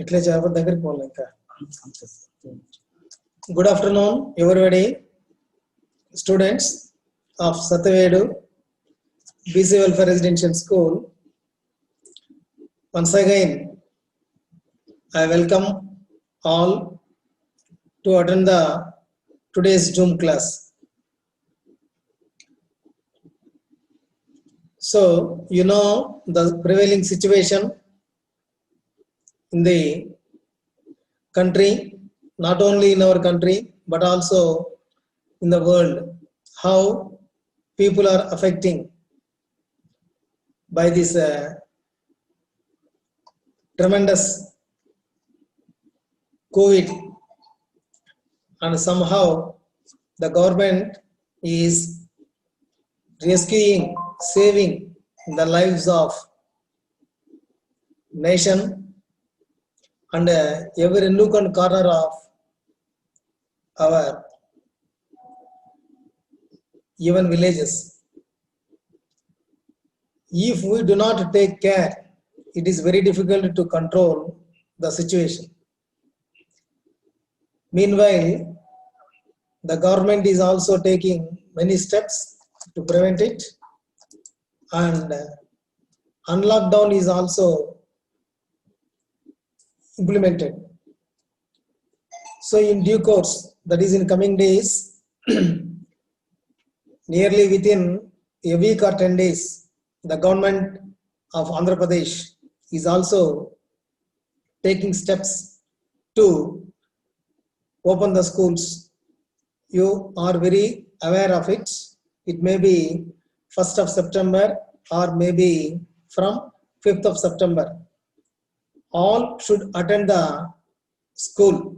Good afternoon, everybody, students of Satyavedu BC Welfare Residential School. Once again, I welcome all to attend the today's Zoom class. So, you know the prevailing situation in the country, not only in our country, but also in the world, how people are affecting by this tremendous COVID, and somehow the government is rescuing, saving the lives of nation and every nook and corner of our even villages. If we do not take care, it is very difficult to control the situation. Meanwhile, the government is also taking many steps to prevent it, and unlockdown is also implemented. So in due course, that is in coming days, nearly within a week or 10 days, the government of Andhra Pradesh is also taking steps to open the schools. You are very aware of it. It may be 1st of September or maybe from 5th of September. All should attend the school.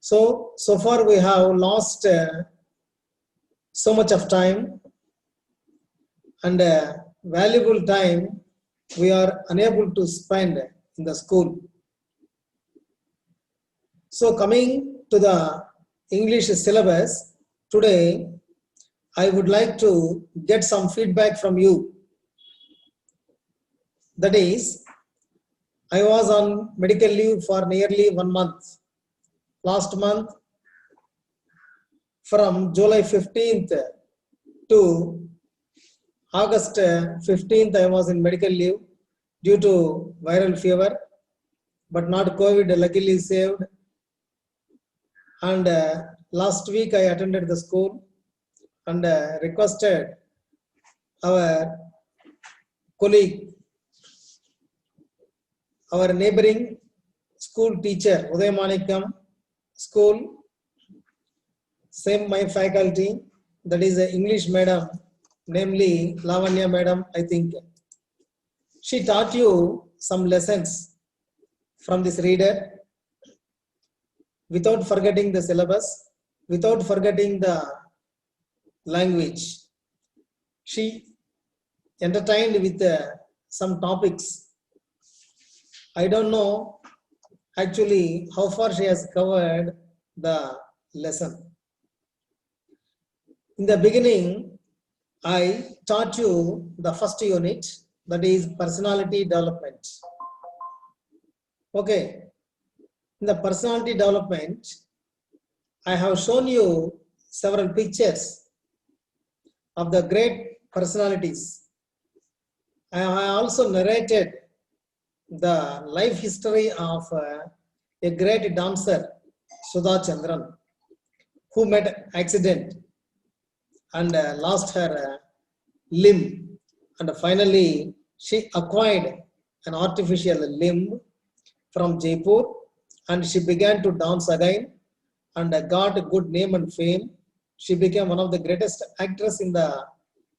So far we have lost so much of time, and valuable time we are unable to spend in the school. So coming to the English syllabus, today I would like to get some feedback from you. That is, I was on medical leave for nearly 1 month. Last month, from July 15th to August 15th, I was in medical leave due to viral fever, but not COVID, luckily saved. And last week I attended the school and requested our colleague, our neighboring school teacher, Uday Manikam school, same my faculty, that is an English madam, namely Lavanya madam, I think. She taught you some lessons from this reader without forgetting the syllabus, without forgetting the language. She entertained with some topics. I don't know actually how far she has covered the lesson. In the beginning, I taught you the first unit, that is personality development. Okay, in the personality development, I have shown you several pictures of the great personalities. I also narrated the life history of a great dancer, Sudha Chandran, who met accident and lost her limb, and finally she acquired an artificial limb from Jaipur, and she began to dance again and got a good name and fame. She became one of the greatest actors in the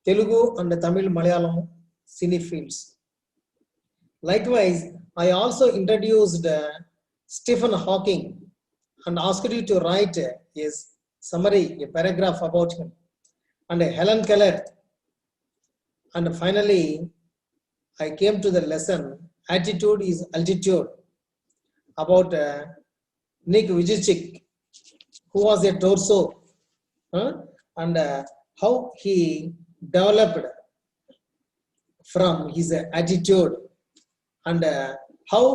Telugu and Tamil Malayalam cine fields. Likewise, I also introduced Stephen Hawking and asked you to write a summary, a paragraph about him, and Helen Keller. And finally, I came to the lesson, Attitude is Altitude, about Nick Vujicic, who was a torso, and how he developed from his attitude, and how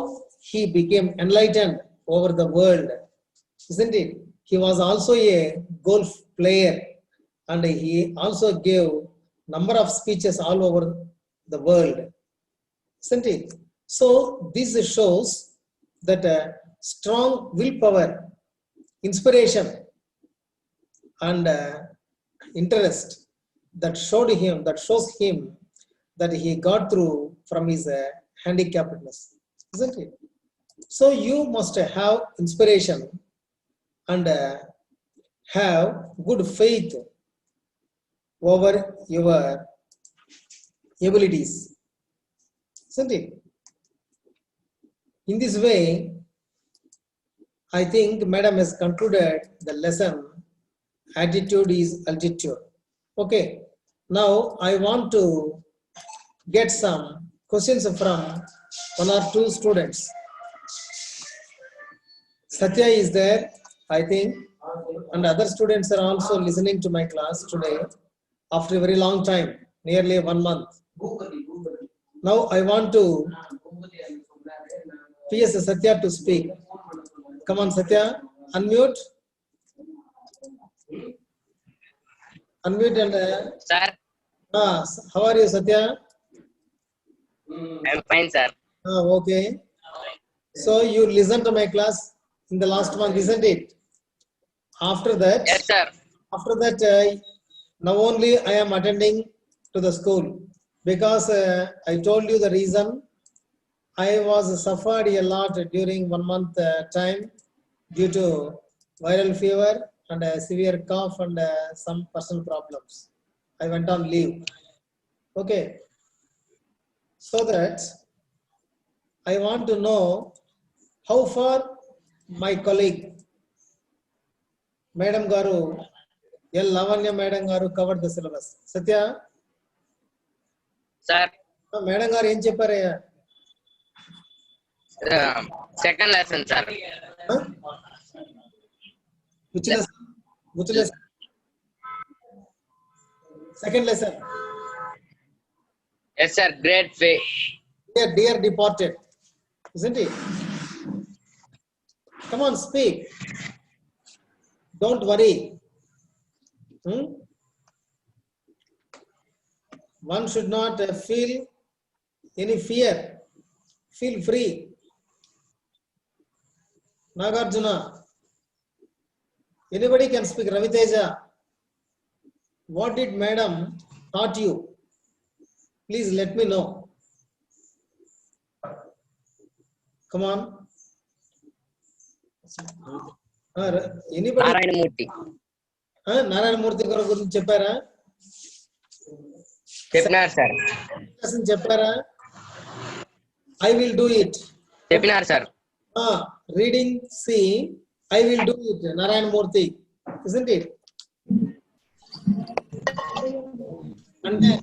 he became enlightened over the world, isn't it? He was also a golf player and he also gave number of speeches all over the world, isn't it? So this shows that strong willpower, inspiration, and interest that shows him that he got through from his handicapedness, isn't it? So you must have inspiration and have good faith over your abilities, isn't it? In this way, I think Madam has concluded the lesson, attitude is altitude. Okay, now I want to get some questions from one or two students. Satya is there, I think, and other students are also listening to my class today after a very long time, nearly 1 month. Now I want to PS Satya to speak. Come on, Satya, unmute. Unmute and Sir, how are you, Satya? I'm fine, sir. Okay. So you listened to my class in the last month, isn't it? After that, Yes, sir. now only I am attending to the school because I told you the reason. I was suffered a lot during 1 month time due to viral fever and a severe cough and some personal problems. I went on leave. Okay. So that I want to know how far my colleague, Madam Garu, L. Lavanya Madam Garu covered the syllabus. Satya? Sir, Madam Garu em cheppare? second lesson, sir. Huh? Which lesson? Which lesson? Second lesson. Yes, sir. Great faith. Dear departed, isn't it? Come on, speak. Don't worry. One should not feel any fear. Feel free. Nagarjuna. Anybody can speak. Raviteja. What did Madam taught you? Please let me know. Come on. Anybody? Narayanamurthy. Narayanamurthy garu gurinchi cheppara? Cheppinar, sir. Lesson cheppara? I will do it. Cheppinar, sir. Reading C, I will do it. Narayanamurthy, isn't it? And then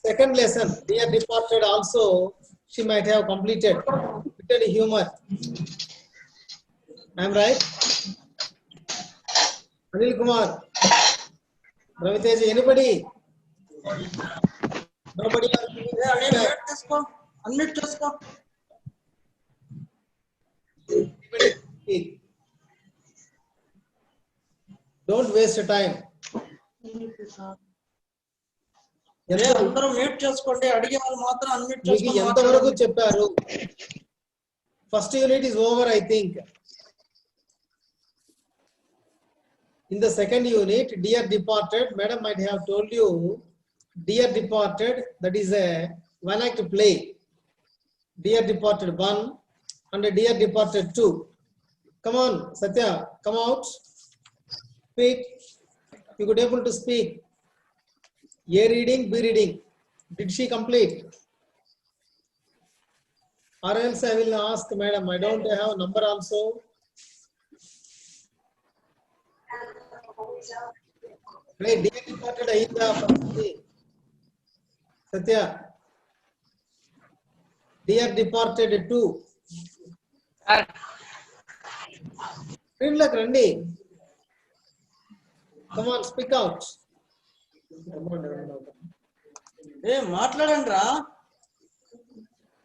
second lesson, dear departed also, she might have completed. Written humor. I am right? Anil Kumar, Raviteja, anybody? Nobody? Unmute చేసుకో. Don't waste time. అందరూ mute చేసుకోండి, అడిగే వాళ్ళు మాత్రం unmute మీకు చేసుకోండి. ఎంతవరకు చెప్పారు? First unit is over, I think. In the second unit, dear departed, madam might have told you, dear departed, that is a one act play. Dear departed 1 and dear departed 2. Come on, Satya, come out. Speak. You could able to speak. A reading, B reading. Did she complete? Or else I will ask madam, I don't have number also. Hey, dear departed Aida, Satya. Dear departed 2. Sir. Screen lock Randy. Come on, speak out. మాట్లాడండి రా.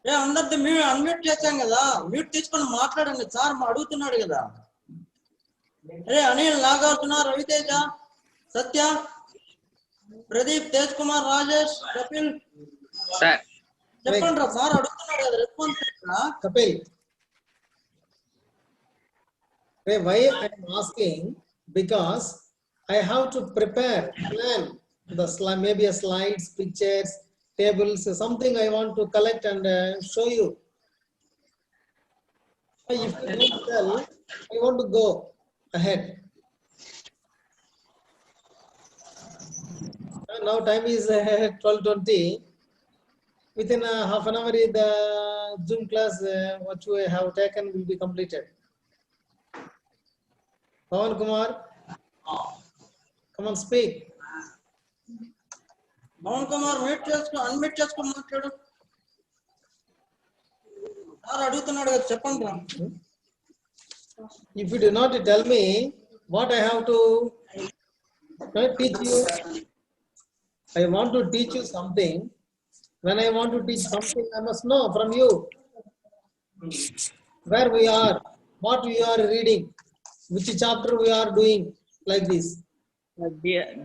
ఏ అందరిది unmute చేశాం కదా, mute తీసుకొని మాట్లాడండి sir అడుగుతున్నాడు కదా. అరే అనిల్, నాగార్జున, రవితేజ, సత్య, ప్రదీప్, తేజ్ కుమార్, రాజేష్, కపిల్ సార్ చెప్పండి రా సార్ అడుగుతున్నాడు కదా, response Kapil, why I am asking? Because I have to prepare, plan the slide, maybe a slides, pictures, tables, something I want to collect and show you. If you don't tell, I want to go ahead. Now time is 12:20. Within half an hour, the Zoom class what you have taken will be completed. Pawan Kumar, come on, speak. Pavan Kumar unmute చేసుకొని మాట్లాడు sir అడుగుతున్నాడు కదా, చెప్పండి రా. If you do not tell me what I have to teach you, I want to teach you something. When I want to teach something, I must know from you where we are, what we are reading, which chapter we are doing, like this.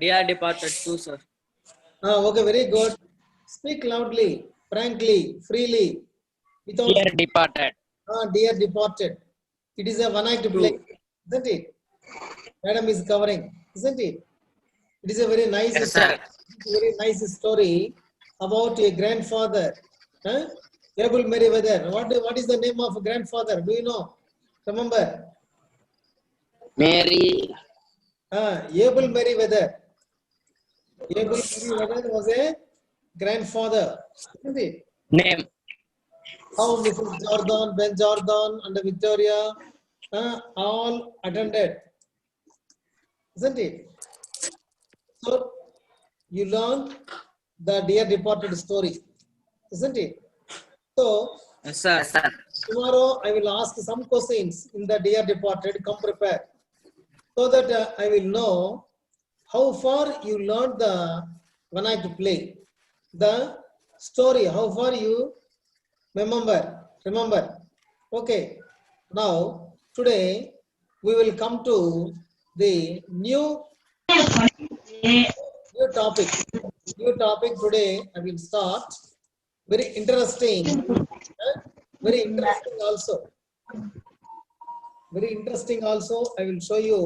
Dear departed too, sir. Okay, very good. Speak loudly, frankly, freely, without dear departed. Dear departed. It is a one-act play, isn't it? Madam is covering, isn't it? It is a very nice, Yes, sir. very nice story about a grandfather. Abel Merriweather. What is the name of grandfather? Do you know? Remember? Mary. Abel Merriweather. Abel Merriweather was a grandfather, isn't it? Name. How Mrs. Jordan, Ben Jordan, and Victoria all attended, isn't it? So you learned the dear departed story, isn't it? So Yes, sir. tomorrow I will ask some questions in the dear departed. Come prepared, so that I will know how far you learned the one act play, the story. How far you remember. Okay. Now today we will come to the new topic. New topic today. I will start. Very interesting. Very interesting also. Very interesting also. I will show you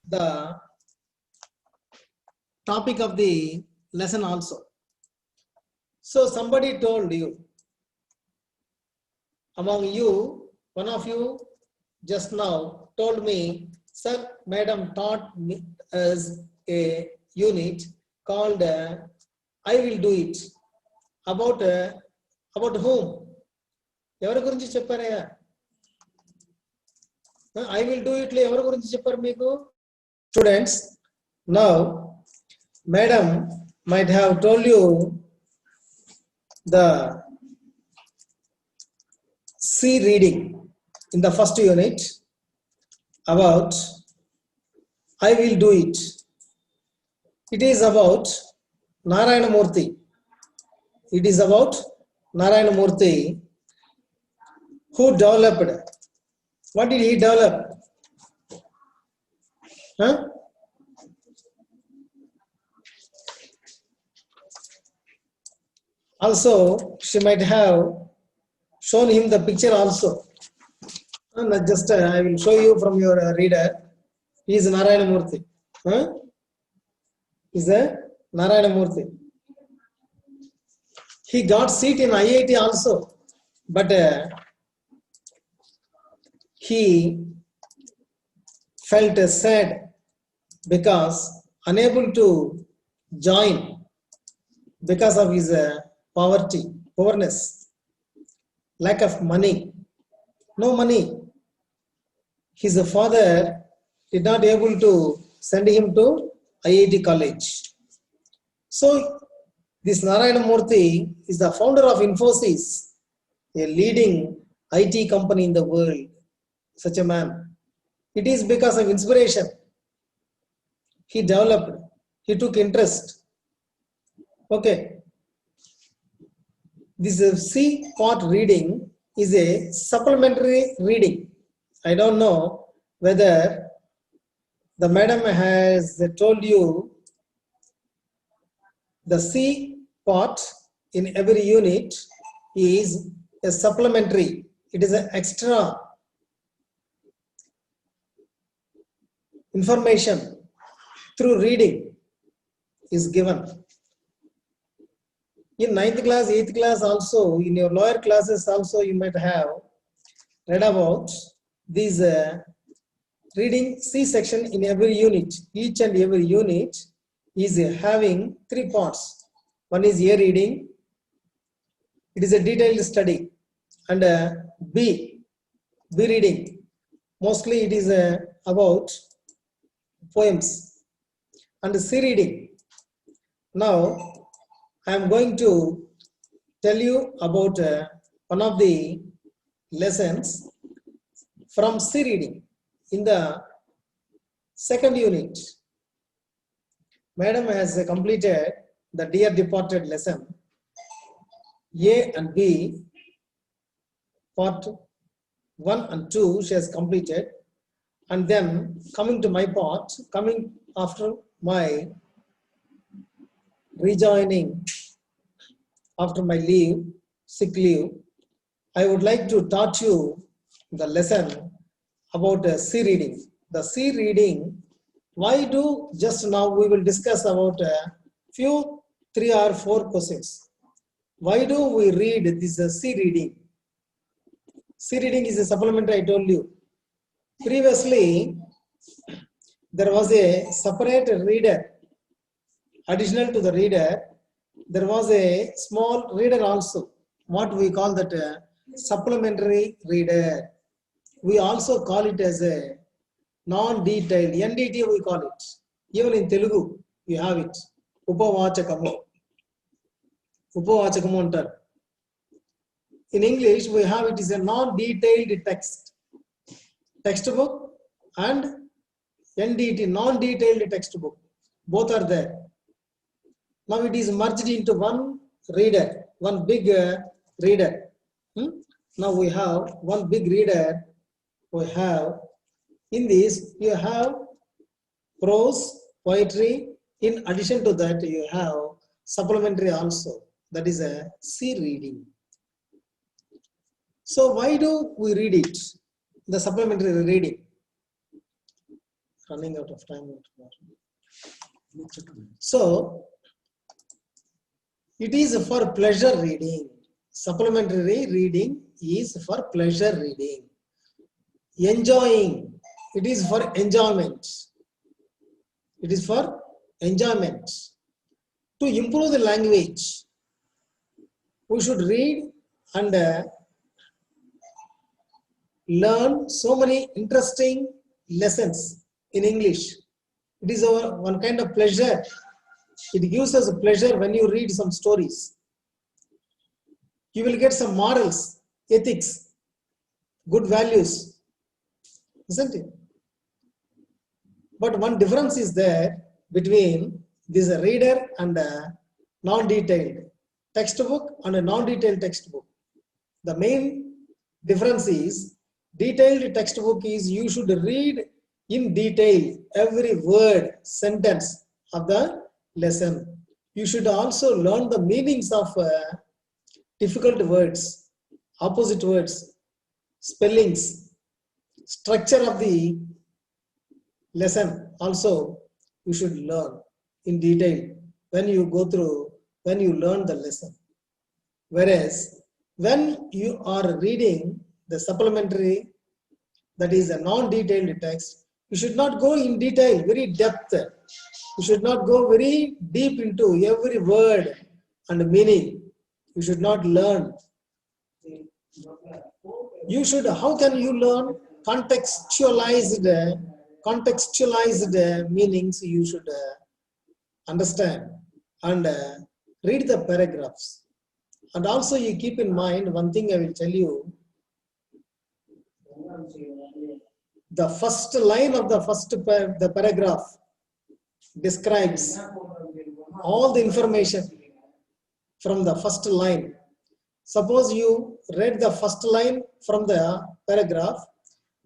the topic of the lesson also. So somebody told you, among you, one of you just now told me, sir, madam taught me as a unit called I will do it. About whom? ఎవరి గురించి చెప్పారయ్యా? I will do it ఎవరి గురించి చెప్పారు మీకు? Students, now madam might have told you the C reading in the first unit about I will do it. It is about Narayana Murthy. It is about Narayana Murthy, who developed. What did he develop? Also, she might have shown him the picture also. Just I will show you from your reader. He is Narayana Murthy. He is a Narayana Murthy. He got seat in IIT also, but he felt sad because unable to join because of his poorness, lack of money, no money. His father did not able to send him to IIT college. So this Narayana Murthy is the founder of Infosys, a leading IT company in the world. Such a man. It is because of inspiration. He developed, he took interest. Okay. This C part reading is a supplementary reading. I don't know whether the madam has told you the C part in every unit is a supplementary. It is an extra information through reading is given. In 9th class, 8th class also, in your lower classes also, you might have read about these reading C section in every unit. Each and every unit is having 3 parts. One is A reading, it is a detailed study, and B reading. Mostly it is about poems, and C reading. Now I am going to tell you about one of the lessons from C reading. In the second unit, madam has completed the Dear Departed lesson. A and B, part 1 and 2, she has completed. And then coming to my part, coming after my rejoining, after my leave, sick leave, I would like to taught you the lesson about C reading. The C reading, why do just now we will discuss about a few 3 or 4 questions. Why do we read this C reading? C reading is a supplementary, I told you. Previously, there was a separate reader. Additional to the reader, there was a small reader also. What we call that supplementary reader. We also call it as a non-detailed, NDT we call it. Even in Telugu, you have it. Upavachakamu. Upavachakamu antaru. In English, we have it is a non-detailed text. Textbook and NDT, non-detailed textbook. Both are there. Now it is merged into one reader, one big reader. Now we have one big reader. We have, in this, you have prose, poetry. In addition to that, you have supplementary also. That is a C reading. So why do we read it? The supplementary reading. Running out of time. So it is for pleasure reading. Supplementary reading is for pleasure reading. Enjoying. It is for enjoyment. It is for enjoyment. To improve the language, we should read and learn so many interesting lessons in English. It is one kind of pleasure. It gives us a pleasure when you read some stories. You will get some morals, ethics, good values, isn't it? But one difference is there between this reader and a non-detailed textbook and a non-detailed textbook. The main difference is detailed textbook is you should read in detail every word, sentence of the lesson. You should also learn the meanings of difficult words, opposite words, spellings, structure of the lesson also you should learn in detail when you go through, when you learn the lesson. Whereas when you are reading the supplementary, that is a non-detailed text, you should not go in detail, very depth. You should not go very deep into every word and meaning. You should not learn. You should, how can you learn? Contextualized meanings you should understand and read the paragraphs. And also you keep in mind one thing I will tell you. The first line of the paragraph describes all the information from the first line. Suppose you read the first line from the paragraph.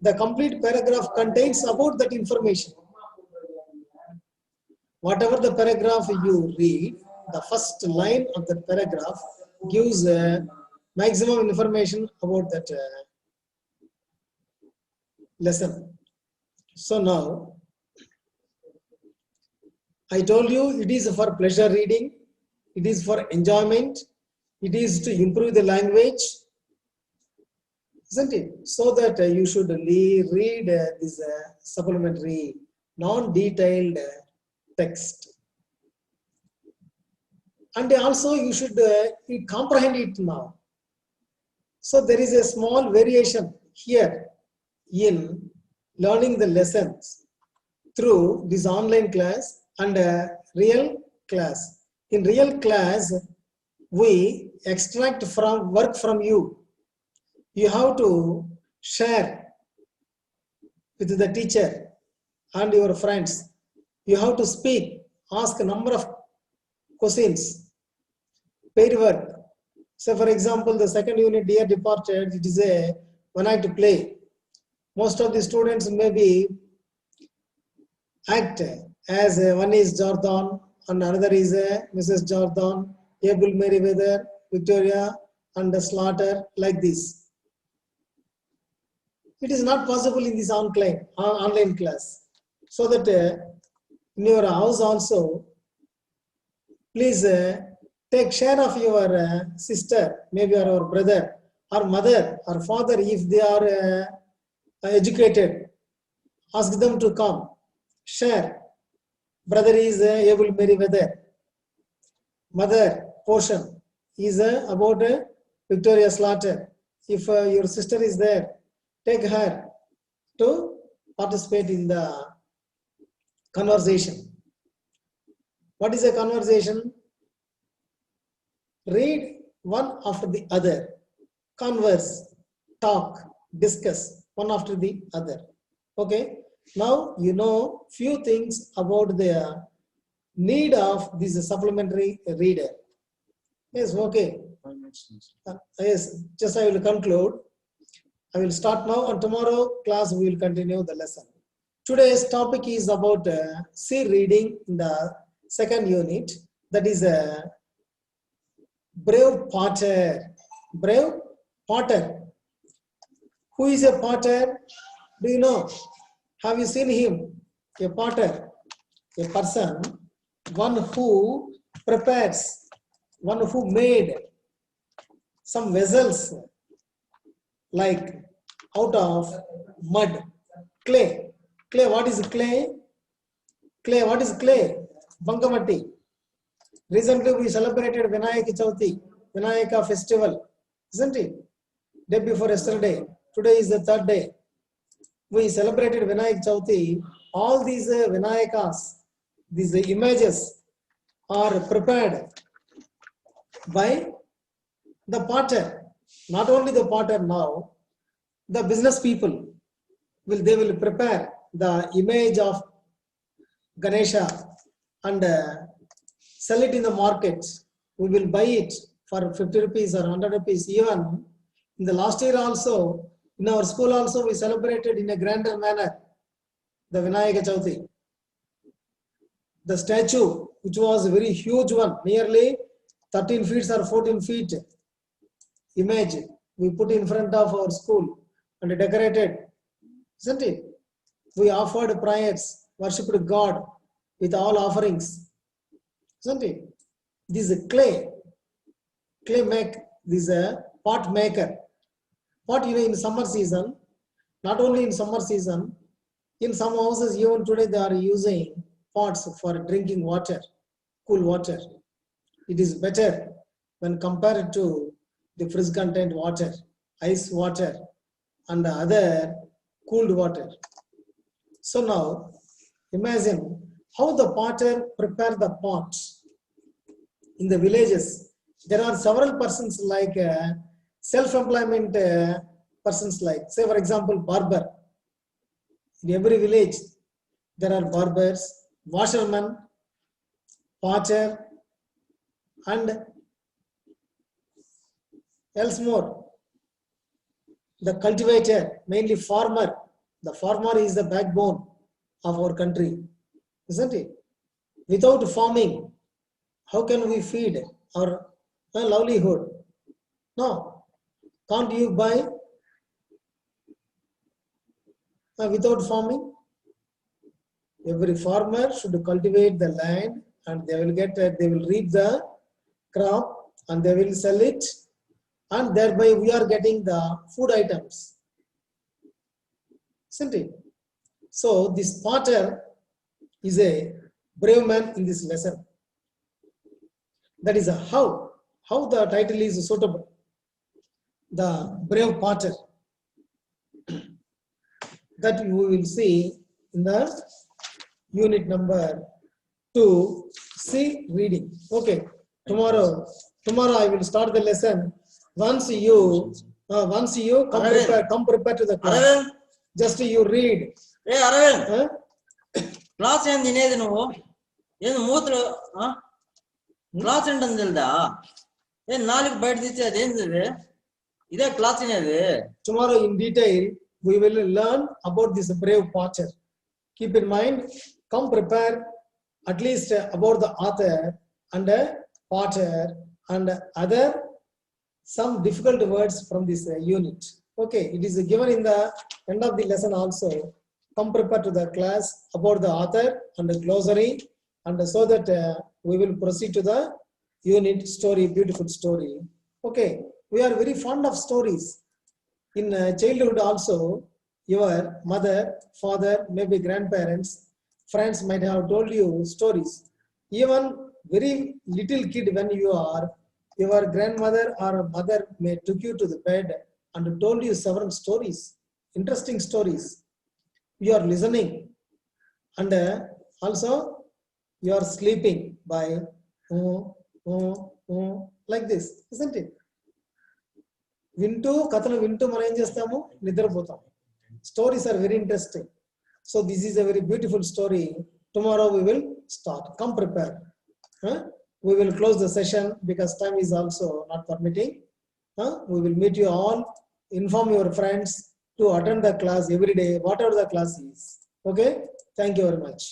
The complete paragraph contains about that information. Whatever the paragraph you read, the first line of the paragraph gives maximum information about that lesson. So now, I told you it is for pleasure reading, it is for enjoyment, it is to improve the language, isn't it? So that you should read this supplementary, non-detailed text. And also you should comprehend it now. So there is a small variation here in learning the lessons through this online class and real class. In real class, we extract from work from you. You have to share with the teacher and your friends. You have to speak, ask a number of questions, paid work. So for example, the second unit, Dear Departed, it is a one act play. Most of the students maybe act as one is Jordan and another is Mrs. Jordan, Abel Meriwether, Victoria and Slaughter, like this. It is not possible in this online class. So that in your house also, please take share of your sister, maybe your brother or mother or father if they are educated. Ask them to come, share. Brother is Abel Meriwether. Mother portion is about Victoria Slaughter. If your sister is there, take her to participate in the conversation. What is a conversation? Read one after the other. Converse, talk, discuss one after the other. Okay. Now you know few things about the need of this supplementary reader. Yes, okay. Yes, just I will conclude. I will start now and tomorrow class we will continue the lesson. Today's topic is about C reading in the second unit. That is a brave potter. Brave potter. Who is a potter? Do you know? Have you seen him? A potter, a person, one who prepares, one who made some vessels like out of mud, clay. Clay, what is clay? Clay, what is clay? Bankamatti. Recently we celebrated Vinayaka Chauthi, Vinayaka festival, isn't it? Day before yesterday. Today is the third day. We celebrated Vinayak Chauthi. All these Vinayakas, these images are prepared by the potter. Not only the potter now, the business people they will prepare the image of Ganesha and sell it in the market. We will buy it for 50 rupees or 100 rupees. Even in the last year also, in our school also, we celebrated in a grander manner the Vinayaka Chauthi. The statue, which was a very huge one, nearly 13 feet or 14 feet image, we put in front of our school and decorated, isn't it? We offered prayers, worshipped God with all offerings, isn't it? This is clay make, this is a pot maker. Pot, in summer season, not only in summer season, in some houses even today they are using pots for drinking water, cool water. It is better when compared to the fridge contained water, ice water and other cooled water. So now imagine how the potter prepare the pots. In the villages, there are several persons like self-employment persons, like say for example barber. In every village there are barbers, washermen, potter and else more. The cultivator, mainly farmer. The farmer is the backbone of our country, isn't it? Without farming, how can we feed our livelihood? No. Can't you buy without farming? Every farmer should cultivate the land and they will reap the crop and they will sell it, and thereby we are getting the food items, isn't it? So this potter is a brave man in this lesson. That is how the title is suitable. The brave potter, that we will see in the unit number 2, C, reading. Okay, tomorrow I will start the lesson. Once you come prepare to the class. Aravind, Just you read. ఏ Aravind, Huh? Class ఏం తినేది నువ్వు? ఏంది మూతులు? Class ఏంటని తెలుదా? ఏం నాలుగు బయట తెచ్చేది ఏంది ఇది? ఇదే క్లాస్ తినేది? Tomorrow in detail we will learn about this brave potter. Keep in mind, come prepare at least about the author and potter and other some difficult words from this unit. Okay, it is given in the end of the lesson also. Come prepare to the class about the author and the glossary, and so that we will proceed to the unit story, beautiful story. Okay, we are very fond of stories. In childhood also, your mother, father, maybe grandparents, friends might have told you stories. Even very little kid, when you are, your grandmother or mother may took you to the bed and told you several stories, interesting stories. You are listening, and also you are sleeping by like this, isn't it? వింటూ కథలు వింటూ మనం ఏం చేస్తాము, నిద్రపోతాం. Stories are very interesting. So this is a very beautiful story. Tomorrow we will start. Come prepare. We will close the session because time is also not permitting. We will meet you all. Inform your friends to attend the class every day, whatever the class is. Okay. Thank you very much.